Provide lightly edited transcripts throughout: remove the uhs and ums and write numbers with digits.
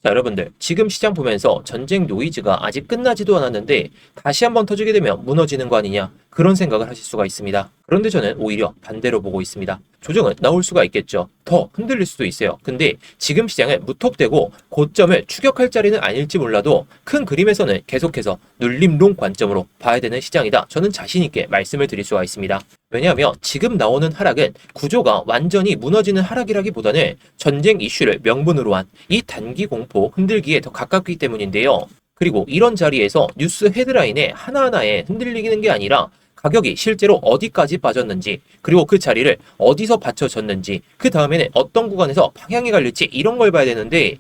자, 여러분들, 지금 시장 보면서 전쟁 노이즈가 아직 끝나지도 않았는데 다시 한번 터지게 되면 무너지는 거 아니냐, 그런 생각을 하실 수가 있습니다. 그런데 저는 오히려 반대로 보고 있습니다. 조정은 나올 수가 있겠죠. 더 흔들릴 수도 있어요. 근데 지금 시장은 무턱대고 고점을 추격할 자리는 아닐지 몰라도 큰 그림에서는 계속해서 눌림롱 관점으로 봐야 되는 시장이다, 저는 자신 있게 말씀을 드릴 수가 있습니다. 왜냐하면 지금 나오는 하락은 구조가 완전히 무너지는 하락이라기보다는 전쟁 이슈를 명분으로 한 이 단기 공포 흔들기에 더 가깝기 때문인데요. 그리고 이런 자리에서 뉴스 헤드라인에 하나하나에 흔들리는 게 아니라 가격이 실제로 어디까지 빠졌는지, 그리고 그 자리를 어디서 받쳐졌는지, 그 다음에는 어떤 구간에서 방향이 갈릴지, 이런 걸 봐야 되는데,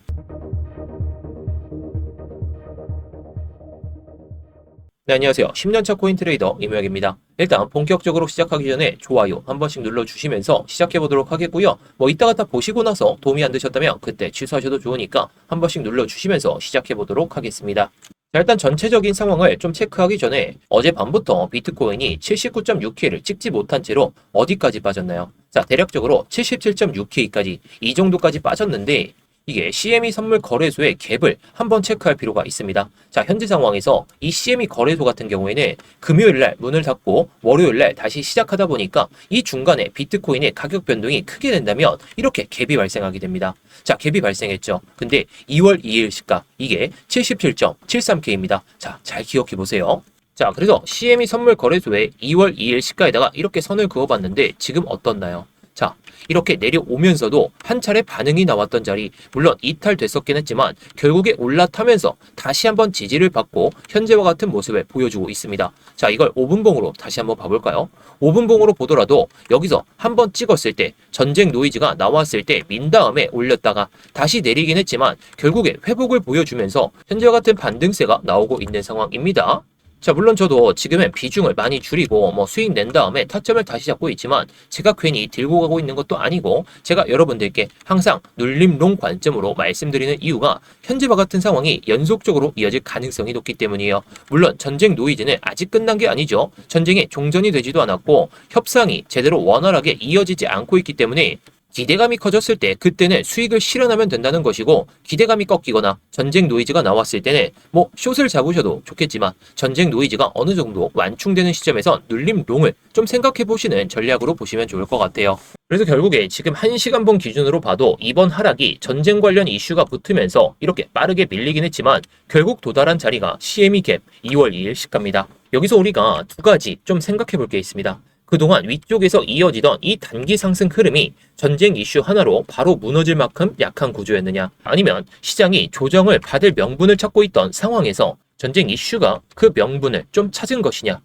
네, 안녕하세요. 10년차 코인트레이더 임효혁입니다. 일단 본격적으로 시작하기 전에 좋아요 한 번씩 눌러주시면서 시작해보도록 하겠고요. 이따가 다 보시고 나서 도움이 안 되셨다면 그때 취소하셔도 좋으니까 한 번씩 눌러주시면서 시작해보도록 하겠습니다. 자, 일단 전체적인 상황을 좀 체크하기 전에 어젯밤부터 비트코인이 79.6K를 찍지 못한 채로 어디까지 빠졌나요? 자, 대략적으로 77.6K까지, 이 정도까지 빠졌는데, 이게 CME 선물 거래소의 갭을 한번 체크할 필요가 있습니다. 자, 현재 상황에서 이 CME 거래소 같은 경우에는 금요일날 문을 닫고 월요일날 다시 시작하다 보니까 이 중간에 비트코인의 가격 변동이 크게 된다면 이렇게 갭이 발생하게 됩니다. 자, 갭이 발생했죠. 근데 2월 2일 시가 이게 77.73K입니다. 자, 잘 기억해 보세요. 자, 그래서 CME 선물 거래소의 2월 2일 시가에다가 이렇게 선을 그어봤는데 지금 어떻나요? 자, 이렇게 내려오면서도 한 차례 반응이 나왔던 자리, 물론 이탈됐었긴 했지만 결국에 올라타면서 다시 한번 지지를 받고 현재와 같은 모습을 보여주고 있습니다. 자, 이걸 5분봉으로 다시 한번 봐볼까요? 5분봉으로 보더라도 여기서 한번 찍었을 때, 전쟁 노이즈가 나왔을 때 민 다음에 올렸다가 다시 내리긴 했지만 결국에 회복을 보여주면서 현재와 같은 반등세가 나오고 있는 상황입니다. 자, 물론 저도 지금은 비중을 많이 줄이고 수익 낸 다음에 타점을 다시 잡고 있지만 제가 괜히 들고 가고 있는 것도 아니고, 제가 여러분들께 항상 눌림롱 관점으로 말씀드리는 이유가 현재와 같은 상황이 연속적으로 이어질 가능성이 높기 때문이에요. 물론 전쟁 노이즈는 아직 끝난 게 아니죠. 전쟁이 종전이 되지도 않았고 협상이 제대로 원활하게 이어지지 않고 있기 때문에 기대감이 커졌을 때 그때는 수익을 실현하면 된다는 것이고, 기대감이 꺾이거나 전쟁 노이즈가 나왔을 때는 숏을 잡으셔도 좋겠지만 전쟁 노이즈가 어느 정도 완충되는 시점에서 눌림롱을 좀 생각해 보시는 전략으로 보시면 좋을 것 같아요. 그래서 결국에 지금 1시간봉 기준으로 봐도 이번 하락이 전쟁 관련 이슈가 붙으면서 이렇게 빠르게 밀리긴 했지만 결국 도달한 자리가 CME 갭 2월 2일 시가입니다. 여기서 우리가 두 가지 좀 생각해 볼 게 있습니다. 그동안 위쪽에서 이어지던 이 단기 상승 흐름이 전쟁 이슈 하나로 바로 무너질 만큼 약한 구조였느냐, 아니면 시장이 조정을 받을 명분을 찾고 있던 상황에서 전쟁 이슈가 그 명분을 좀 찾은 것이냐,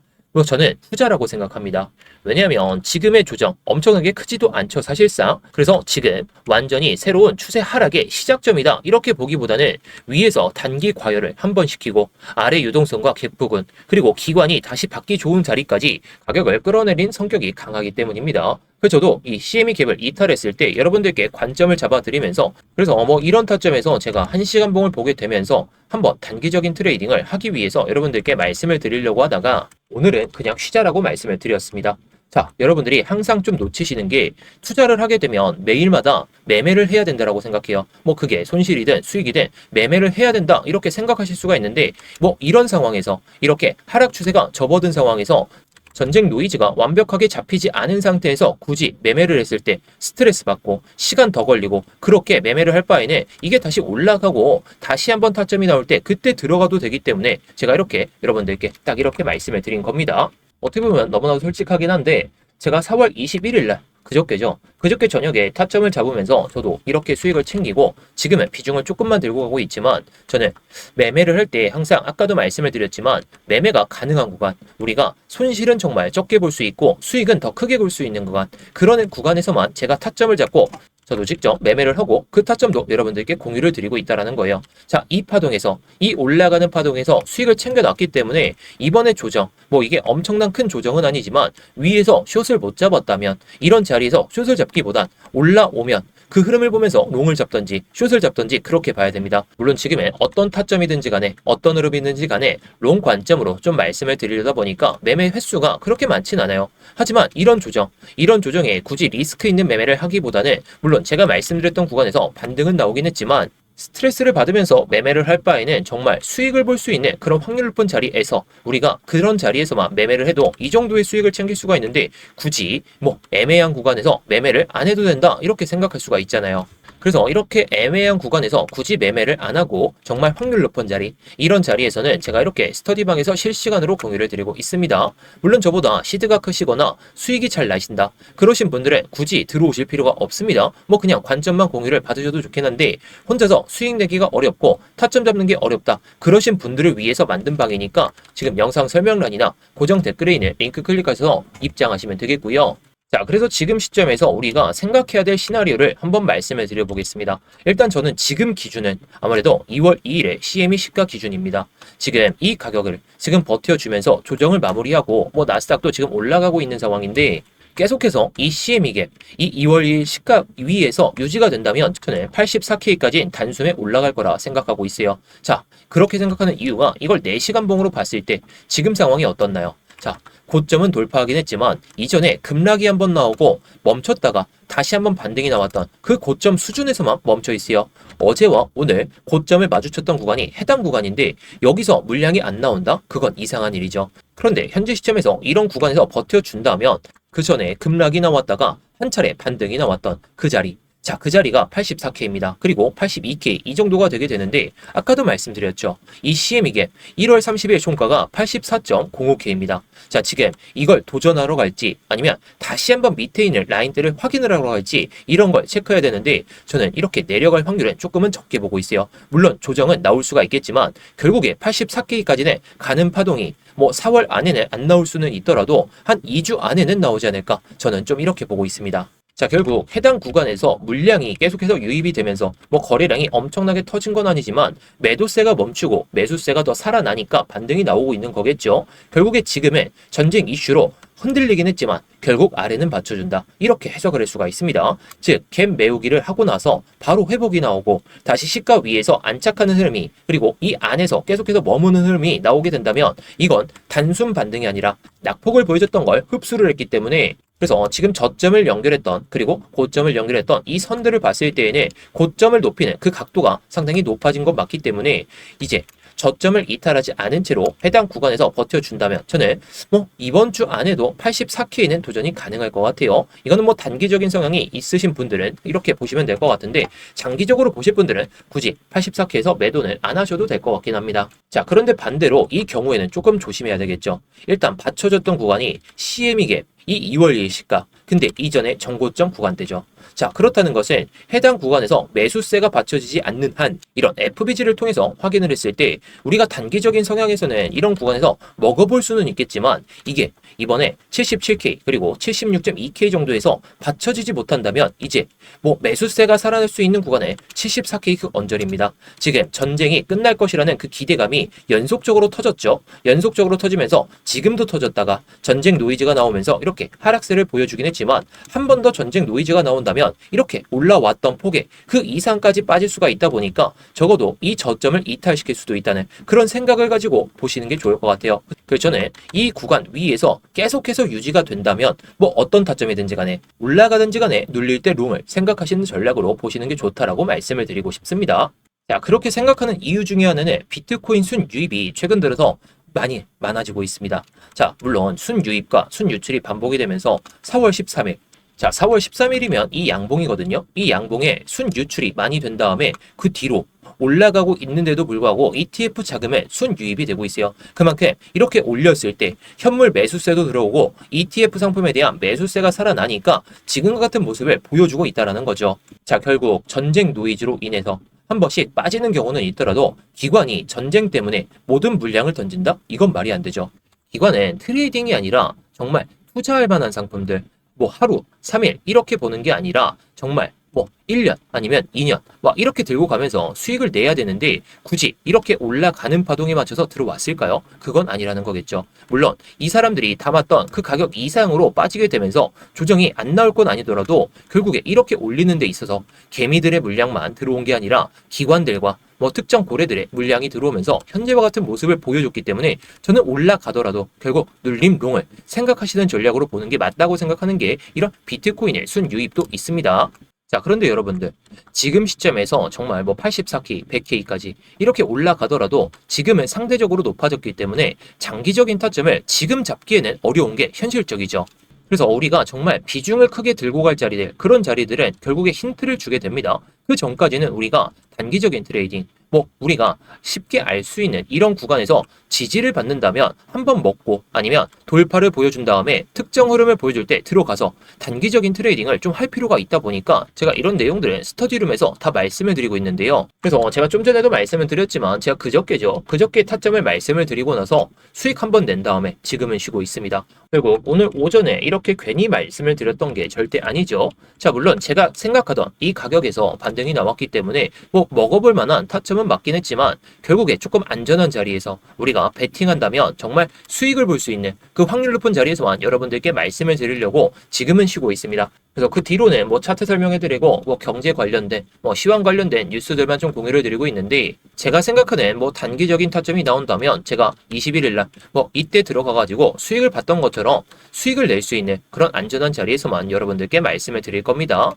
저는 후자라고 생각합니다. 왜냐하면 지금의 조정 엄청나게 크지도 않죠, 사실상. 그래서 지금 완전히 새로운 추세 하락의 시작점이다, 이렇게 보기보다는 위에서 단기 과열을 한번 시키고 아래 유동성과 갭 부분, 그리고 기관이 다시 받기 좋은 자리까지 가격을 끌어내린 성격이 강하기 때문입니다. 그래서 저도 이 CME 갭을 이탈했을 때 여러분들께 관점을 잡아드리면서, 그래서 이런 타점에서 제가 1시간봉을 보게 되면서 한번 단기적인 트레이딩을 하기 위해서 여러분들께 말씀을 드리려고 하다가 오늘은 그냥 쉬자라고 말씀을 드렸습니다. 자, 여러분들이 항상 좀 놓치시는 게, 투자를 하게 되면 매일마다 매매를 해야 된다라고 생각해요. 그게 손실이든 수익이든 매매를 해야 된다, 이렇게 생각하실 수가 있는데, 이런 상황에서, 이렇게 하락 추세가 접어든 상황에서 전쟁 노이즈가 완벽하게 잡히지 않은 상태에서 굳이 매매를 했을 때 스트레스 받고 시간 더 걸리고 그렇게 매매를 할 바에는 이게 다시 올라가고 다시 한번 타점이 나올 때 그때 들어가도 되기 때문에 제가 이렇게 여러분들께 딱 이렇게 말씀을 드린 겁니다. 어떻게 보면 너무나도 솔직하긴 한데, 제가 4월 21일 날, 그저께 저녁에 타점을 잡으면서 저도 이렇게 수익을 챙기고 지금은 비중을 조금만 들고 가고 있지만, 저는 매매를 할 때 항상 아까도 말씀을 드렸지만 매매가 가능한 구간, 우리가 손실은 정말 적게 볼 수 있고 수익은 더 크게 볼 수 있는 구간, 그런 구간에서만 제가 타점을 잡고 저도 직접 매매를 하고 그 타점도 여러분들께 공유를 드리고 있다는 거예요. 자, 이 파동에서, 이 올라가는 파동에서 수익을 챙겨놨기 때문에 이번에 조정, 이게 엄청난 큰 조정은 아니지만 위에서 숏을 못 잡았다면, 이런 자리에서 숏을 잡기보단 올라오면 그 흐름을 보면서 롱을 잡던지 숏을 잡던지 그렇게 봐야 됩니다. 물론 지금은 어떤 타점이든지 간에 어떤 흐름이든지 간에 롱 관점으로 좀 말씀을 드리려다 보니까 매매 횟수가 그렇게 많진 않아요. 하지만 이런 조정에 굳이 리스크 있는 매매를 하기보다는, 물론 제가 말씀드렸던 구간에서 반등은 나오긴 했지만 스트레스를 받으면서 매매를 할 바에는 정말 수익을 볼 수 있는 그런 확률 높은 자리에서 우리가 그런 자리에서만 매매를 해도 이 정도의 수익을 챙길 수가 있는데 굳이 뭐 애매한 구간에서 매매를 안 해도 된다 이렇게 생각할 수가 있잖아요. 그래서 이렇게 애매한 구간에서 굳이 매매를 안 하고 정말 확률 높은 자리, 이런 자리에서는 제가 이렇게 스터디방에서 실시간으로 공유를 드리고 있습니다. 물론 저보다 시드가 크시거나 수익이 잘 나신다 그러신 분들은 굳이 들어오실 필요가 없습니다. 뭐 그냥 관점만 공유를 받으셔도 좋긴 한데 혼자서 수익 내기가 어렵고 타점 잡는 게 어렵다 그러신 분들을 위해서 만든 방이니까 지금 영상 설명란이나 고정 댓글에 있는 링크 클릭하셔서 입장하시면 되겠고요. 자, 그래서 지금 시점에서 우리가 생각해야 될 시나리오를 한번 말씀을 드려보겠습니다. 일단 저는 지금 기준은 아무래도 2월 2일에 CME 시가 기준입니다. 지금 이 가격을 지금 버텨주면서 조정을 마무리하고 뭐 나스닥도 지금 올라가고 있는 상황인데 계속해서 이 CME 갭, 이 2월 2일 시가 위에서 유지가 된다면 저는 84K까지 단숨에 올라갈 거라 생각하고 있어요. 자, 그렇게 생각하는 이유가 이걸 4시간 봉으로 봤을 때 지금 상황이 어떻나요? 자, 고점은 돌파하긴 했지만 이전에 급락이 한번 나오고 멈췄다가 다시 한번 반등이 나왔던 그 고점 수준에서만 멈춰 있어요. 어제와 오늘 고점을 마주쳤던 구간이 해당 구간인데 여기서 물량이 안 나온다? 그건 이상한 일이죠. 그런데 현재 시점에서 이런 구간에서 버텨준다면 그 전에 급락이 나왔다가 한 차례 반등이 나왔던 그 자리, 자, 그 자리가 84K입니다. 그리고 82K 이 정도가 되게 되는데 아까도 말씀드렸죠. 이 CME 갭 1월 30일 종가가 84.05K입니다. 자, 지금 이걸 도전하러 갈지 아니면 다시 한번 밑에 있는 라인들을 확인을 하러 갈지 이런 걸 체크해야 되는데 저는 이렇게 내려갈 확률은 조금은 적게 보고 있어요. 물론 조정은 나올 수가 있겠지만 결국에 84K까지는 가는 파동이 뭐 4월 안에는 안 나올 수는 있더라도 한 2주 안에는 나오지 않을까 저는 좀 이렇게 보고 있습니다. 자, 결국 해당 구간에서 물량이 계속해서 유입이 되면서 뭐 거래량이 엄청나게 터진 건 아니지만 매도세가 멈추고 매수세가 더 살아나니까 반등이 나오고 있는 거겠죠. 결국에 지금은 전쟁 이슈로 흔들리긴 했지만 결국 아래는 받쳐준다 이렇게 해석을 할 수가 있습니다. 즉 갭 메우기를 하고 나서 바로 회복이 나오고 다시 시가 위에서 안착하는 흐름이 그리고 이 안에서 계속해서 머무는 흐름이 나오게 된다면 이건 단순 반등이 아니라 낙폭을 보여줬던 걸 흡수를 했기 때문에 그래서 지금 저점을 연결했던 그리고 고점을 연결했던 이 선들을 봤을 때에는 고점을 높이는 그 각도가 상당히 높아진 것 맞기 때문에 이제 저점을 이탈하지 않은 채로 해당 구간에서 버텨준다면 저는 뭐 이번 주 안에도 84K는 도전이 가능할 것 같아요. 이거는 뭐 단기적인 성향이 있으신 분들은 이렇게 보시면 될 것 같은데 장기적으로 보실 분들은 굳이 84K에서 매도는 안 하셔도 될 것 같긴 합니다. 자, 그런데 반대로 이 경우에는 조금 조심해야 되겠죠. 일단 받쳐줬던 구간이 CME 갭 이 2월 2일 시가 근데 이전에 정고점 구간대죠. 자, 그렇다는 것은 해당 구간에서 매수세가 받쳐지지 않는 한 이런 FBG를 통해서 확인을 했을 때 우리가 단기적인 성향에서는 이런 구간에서 먹어볼 수는 있겠지만 이게 이번에 77K 그리고 76.2K 정도에서 받쳐지지 못한다면 이제 뭐 매수세가 살아날 수 있는 구간에 74K 그 언저리입니다. 지금 전쟁이 끝날 것이라는 그 기대감이 연속적으로 터졌죠. 연속적으로 터지면서 지금도 터졌다가 전쟁 노이즈가 나오면서 이렇게 하락세를 보여주긴 했지만 한 번 더 전쟁 노이즈가 나온다면 이렇게 올라왔던 폭에 그 이상까지 빠질 수가 있다 보니까 적어도 이 저점을 이탈시킬 수도 있다는 그런 생각을 가지고 보시는 게 좋을 것 같아요. 그래서 저는 이 구간 위에서 계속해서 유지가 된다면 뭐 어떤 타점이든지 간에 올라가든지 간에 눌릴 때 롱을 생각하시는 전략으로 보시는 게 좋다라고 말씀을 드리고 싶습니다. 자, 그렇게 생각하는 이유 중에 하나는 비트코인 순유입이 최근 들어서 많이 많아지고 있습니다. 자, 물론 순유입과 순유출이 반복이 되면서 4월 13일 자, 4월 13일이면 이 양봉이거든요. 이 양봉에 순유출이 많이 된 다음에 그 뒤로 올라가고 있는데도 불구하고 ETF 자금에 순유입이 되고 있어요. 그만큼 이렇게 올렸을 때 현물 매수세도 들어오고 ETF 상품에 대한 매수세가 살아나니까 지금과 같은 모습을 보여주고 있다는 거죠. 자, 결국 전쟁 노이즈로 인해서 한 번씩 빠지는 경우는 있더라도 기관이 전쟁 때문에 모든 물량을 던진다? 이건 말이 안 되죠. 기관은 트레이딩이 아니라 정말 투자할 만한 상품들 뭐 하루, 3일 이렇게 보는 게 아니라 정말 뭐 1년 아니면 2년 막 이렇게 들고 가면서 수익을 내야 되는데 굳이 이렇게 올라가는 파동에 맞춰서 들어왔을까요? 그건 아니라는 거겠죠. 물론 이 사람들이 담았던 그 가격 이상으로 빠지게 되면서 조정이 안 나올 건 아니더라도 결국에 이렇게 올리는 데 있어서 개미들의 물량만 들어온 게 아니라 기관들과 뭐 특정 고래들의 물량이 들어오면서 현재와 같은 모습을 보여줬기 때문에 저는 올라가더라도 결국 눌림 롱을 생각하시는 전략으로 보는 게 맞다고 생각하는 게 이런 비트코인의 순유입도 있습니다. 자, 그런데 여러분들, 지금 시점에서 정말 뭐 84K, 100K까지 이렇게 올라가더라도 지금은 상대적으로 높아졌기 때문에 장기적인 타점을 지금 잡기에는 어려운 게 현실적이죠. 그래서 우리가 정말 비중을 크게 들고 갈 자리들, 그런 자리들은 결국에 힌트를 주게 됩니다. 그 전까지는 우리가 단기적인 트레이딩, 뭐 우리가 쉽게 알 수 있는 이런 구간에서 지지를 받는다면 한번 먹고 아니면 돌파를 보여준 다음에 특정 흐름을 보여줄 때 들어가서 단기적인 트레이딩을 좀 할 필요가 있다 보니까 제가 이런 내용들은 스터디룸에서 다 말씀을 드리고 있는데요. 그래서 제가 좀 전에도 말씀을 드렸지만 제가 그저께 타점을 말씀을 드리고 나서 수익 한번 낸 다음에 지금은 쉬고 있습니다. 그리고 오늘 오전에 이렇게 괜히 말씀을 드렸던 게 절대 아니죠. 자, 물론 제가 생각하던 이 가격에서 반등이 나왔기 때문에 뭐 먹어볼 만한 타점은 맞긴 했지만 결국에 조금 안전한 자리에서 우리가 베팅한다면 정말 수익을 볼 수 있는 그 확률 높은 자리에서만 여러분들께 말씀을 드리려고 지금은 쉬고 있습니다. 그래서 그 뒤로는 뭐 차트 설명해드리고 뭐 경제 관련된 뭐 시황 관련된 뉴스들만 좀 공유를 드리고 있는데 제가 생각하는 뭐 단기적인 타점이 나온다면 제가 21일날 뭐 이때 들어가가지고 수익을 봤던 것처럼 수익을 낼 수 있는 그런 안전한 자리에서만 여러분들께 말씀을 드릴 겁니다.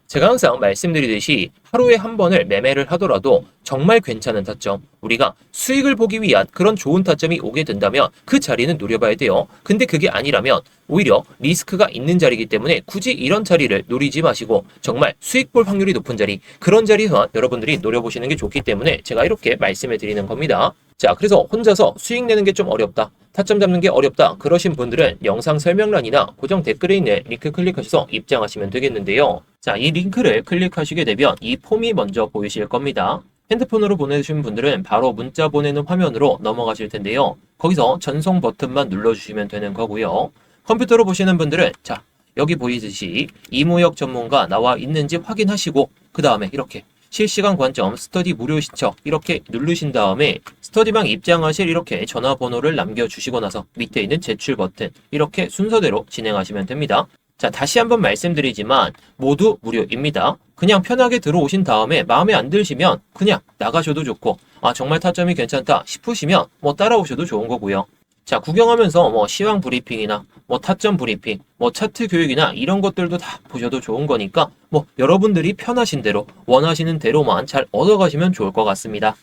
제가 항상 말씀드리듯이 하루에 한 번을 매매를 하더라도 정말 괜찮은 타점, 우리가 수익을 보기 위한 그런 좋은 타점이 오게 된다면 그 자리는 노려봐야 돼요. 근데 그게 아니라면 오히려 리스크가 있는 자리이기 때문에 굳이 이런 자리를 노리지 마시고 정말 수익 볼 확률이 높은 자리, 그런 자리에서 여러분들이 노려보시는 게 좋기 때문에 제가 이렇게 말씀을 드리는 겁니다. 자, 그래서 혼자서 수익 내는 게 좀 어렵다, 타점 잡는 게 어렵다 그러신 분들은 영상 설명란이나 고정 댓글에 있는 링크 클릭하셔서 입장하시면 되겠는데요. 자, 이 링크를 클릭하시게 되면 이 폼이 먼저 보이실 겁니다. 핸드폰으로 보내주신 분들은 바로 문자 보내는 화면으로 넘어가실 텐데요. 거기서 전송 버튼만 눌러주시면 되는 거고요. 컴퓨터로 보시는 분들은 자, 여기 보이듯이 이무역 전문가 나와 있는지 확인하시고 그 다음에 이렇게 실시간 관점 스터디 무료 신청 이렇게 누르신 다음에 스터디방 입장하실 이렇게 전화번호를 남겨주시고 나서 밑에 있는 제출 버튼 이렇게 순서대로 진행하시면 됩니다. 자, 다시 한번 말씀드리지만 모두 무료입니다. 그냥 편하게 들어오신 다음에 마음에 안 드시면 그냥 나가셔도 좋고 아 정말 타점이 괜찮다 싶으시면 뭐 따라오셔도 좋은 거고요. 자, 구경하면서 뭐 시황 브리핑이나 뭐 타점 브리핑, 뭐 차트 교육이나 이런 것들도 다 보셔도 좋은 거니까 뭐 여러분들이 편하신 대로 원하시는 대로만 잘 얻어가시면 좋을 것 같습니다.